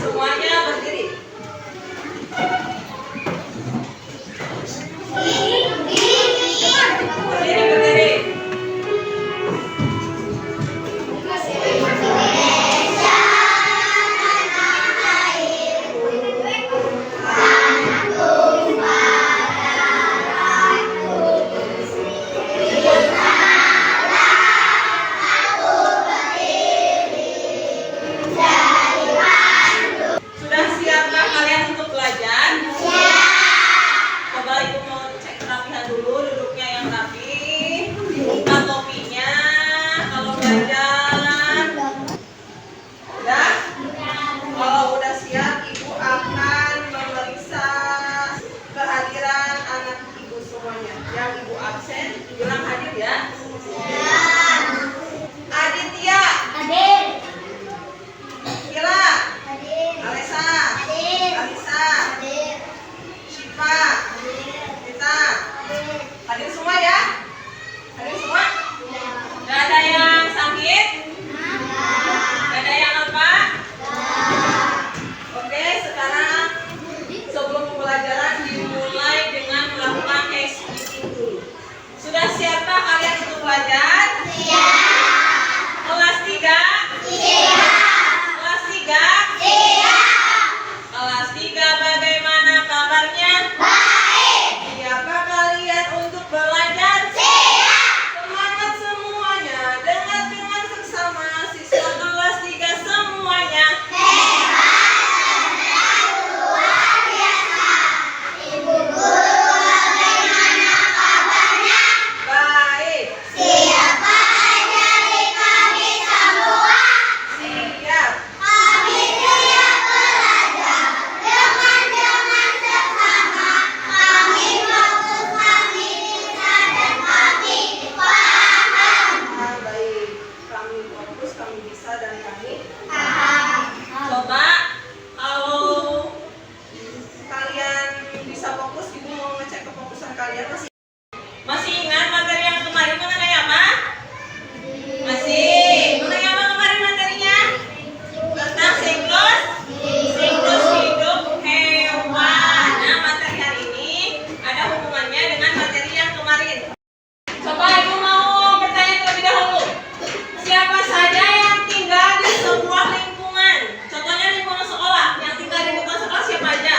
Semuanya berdiri. Berdiri, berdiri. Sudah siapkah kalian untuk belajar? Coba ibu mau cek kerapihan dulu, duduknya yang rapi, buka topinya kalau belajar. Udah? Kalau udah siap, ibu akan memeriksa kehadiran anak ibu semuanya. Yang ibu absen, bilang hadir ya. Aditya, Hadir. Kira, Hadir. Alesa, Hadir. Alisa, Hadir. Syifa, Hadir. Rita. Hadir. Hadir semua ya? Hadir semua? Ya. Gak ada yang sakit? Gak ada yang apa? Oke, sekarang sebelum pembelajaran dimulai dengan melakukan SPC dulu. Sudah siapkah kalian untuk belajar? Siap. Kelas 3? Siap. Kelas 3? Siap. Kelas 3 bagaimana kabarnya? Baik. Siapkah kalian untuk belajar? Siap. Semangat semuanya. Dengar dengan seksama siswa kelas 3 semuanya. Hebat dan luar biasa. Ibu guru bagaimana kabarnya? Baik. Siapa dari kami semua? Siap. Kami siap belajar dengan seksama. Kami fokus, kami bisa, dan kami paham. Baik. Kami fokus, kami bisa, dan kami. Paham. Coba kalau kalian bisa fokus, ibu mau ngecek kefokusan kalian. Masih ingat materi yang kemarin mengenai apa? Masih. Mengenai apa kemarin materinya? Tentang siklus hidup hewan. Nah, materi hari ini ada hubungannya dengan materi yang kemarin. Coba ibu mau bertanya terlebih dahulu. Siapa saja yang tinggal di sebuah lingkungan? Contohnya lingkungan sekolah. Yang tinggal di lingkungan sekolah siapa aja?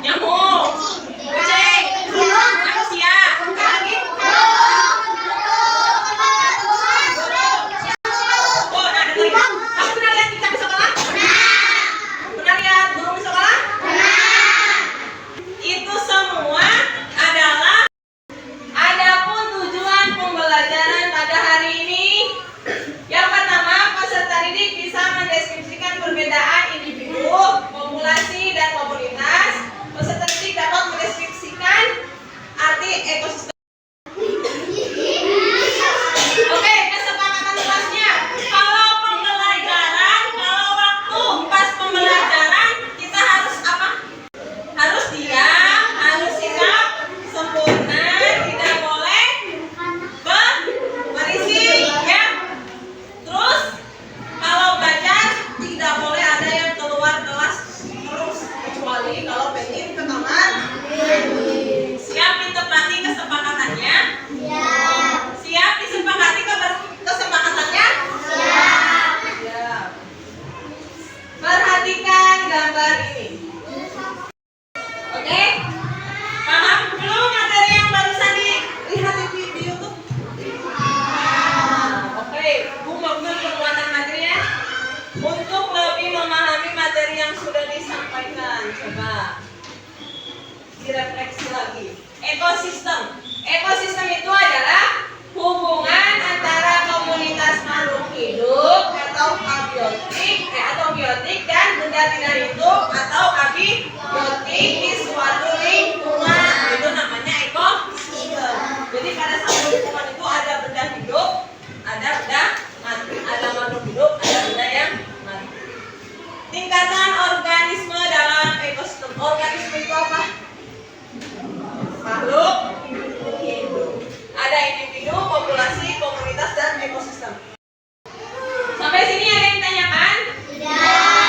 Nyamuk, kucing, manusia, apa lagi? Oh, nah ada lagi. Kamu pernah lihat cicak di sekolah? Pernah lihat burung di sekolah? Itu semua adalah. Adapun tujuan pembelajaran pada hari ini, yang pertama, peserta didik bisa mendeskripsikan perbedaan individu, populasi, dan komunitas. Peserta didik dapat mendeskripsikan arti ekosistem. Oke, kesepakatan kelasnya. Kalau pembelajaran, kalau waktu pas pembelajaran, kita harus apa? Harus diam, harus sikap sempurna, tidak boleh berisik, ya. Terus kalau belajar tidak boleh ada yang keluar kelas terus, kecuali kalau pengen ke kamar. Siap ditepati kesepakatannya? Siap disepakati kesepakatannya? Siap. Perhatikan gambar ini. Oke? Paham belum materi yang barusan dilihat di YouTube? Oke, Bu mau penguatan materinya. Untuk lebih memahami materi yang sudah disampaikan, coba direfleksi lagi. Ekosistem. Ekosistem itu adalah hubungan antara komunitas makhluk hidup atau biotik dan benda tidak hidup atau abiotik di suatu lingkungan. Itu namanya ekosistem. Jadi pada satu lingkungan itu ada benda hidup, ada benda mati, ada makhluk hidup, ada benda yang mati. Tingkatan organisme dalam ekosistem. Organisme itu apa? Makhluk hidup. Ada individu, populasi, komunitas, dan ekosistem. Sampai sini ada yang ditanyakan? Tidak.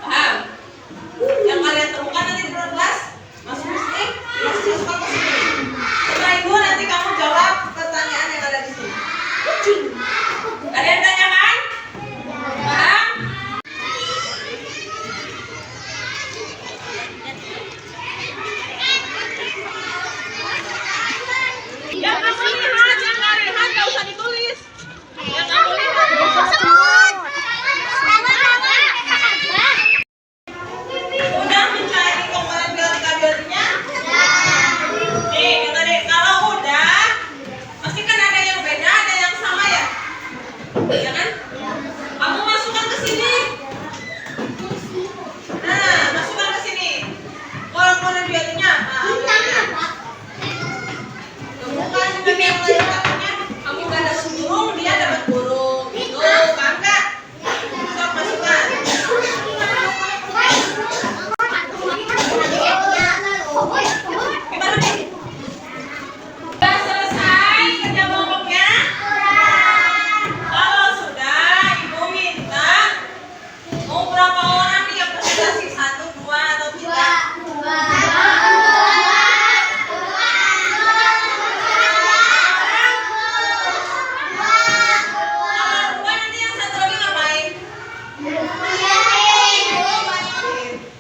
Paham? Yang kalian temukan nanti di kelas masuk di sini, masukkan ke sini. Setelah itu nanti kamu jawab pertanyaan yang ada di sini. Ada yang tanyakan? Paham? Yang kamu lihat, yang nggak lihat nggak usah ditulis. Yang kamu lihat udah mencari komponen biotik abiotiknya? Nih, dengerin. Kalau udah, pasti kan ada yang beda, ada yang sama ya? Ya kan? Kamu masukkan ke sini. Nah, masukkan ke sini. Komponen biotiknya apa? Bukan juga yang lain katanya. Kamu gak dapat burung, dia dapat burung. Gitu, paham nggak? Sok masukkan. Gimana nih? Sudah selesai kerja kelompoknya? Kalau sudah, ibu minta mau berapa orang nih yang presentasi? 1, 2, atau 3? Kalau 2 nanti yang satu lagi ngapain?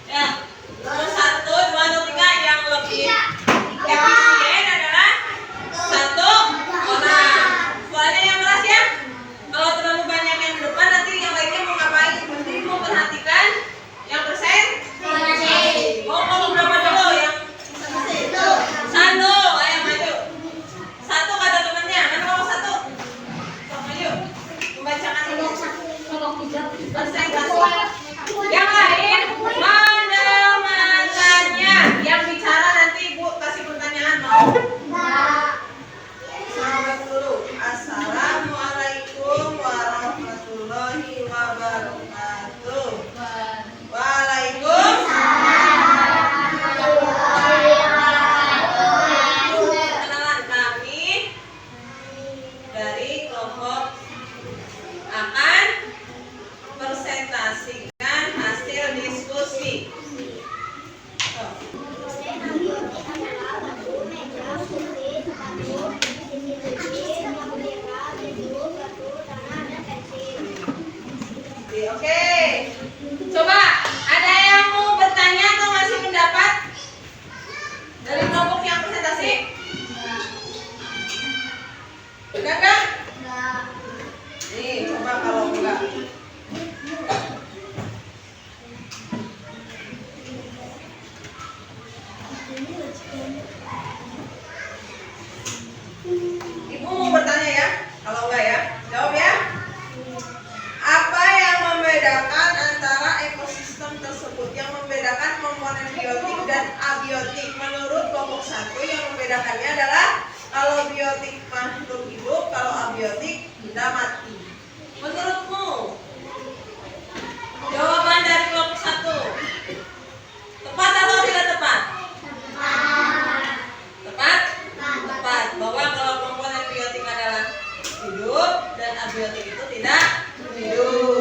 Ya, terus 1, 2, atau 3 yang lebih efisien adalah 1 orang. Soalnya yang kelas ya, kalau terlalu banyak yang di depan nanti yang lainnya mau ngapain? Berarti mau perhatikan yang persen. Oh, kamu berapa dulu yang satu? Ayo maju. 1 kata temannya. Mana kamu 1? Sok maju. Membacakan dulu. Presentasi. Yang lain mendengarkannya. Yang bicara nanti ibu kasih pertanyaan mau? Selamat dulu. Assalamualaikum warahmatullahi wabarakatuh. Kenalan kami dari kelompok akan presentasikan hasil diskusi. Oke. Coba ada yang mau bertanya atau ngasih pendapat dari kelompok yang presentasi? Enggak? Nih, coba kalau enggak. Ibu mau bertanya ya? Kalau enggak ya, jawab ya. Apa yang membedakan antara ekosistem tersebut? Yang membedakan komponen biotik dan abiotik. Menurut kelompok 1 yang membedakannya adalah kalau biotik makhluk hidup, kalau abiotik benda mati. Menurutmu jawaban dari kelompok 1 tepat atau tidak tepat? Tepat? Tepat. Bahwa kalau komponen biotik adalah hidup dan abiotik itu tidak hidup.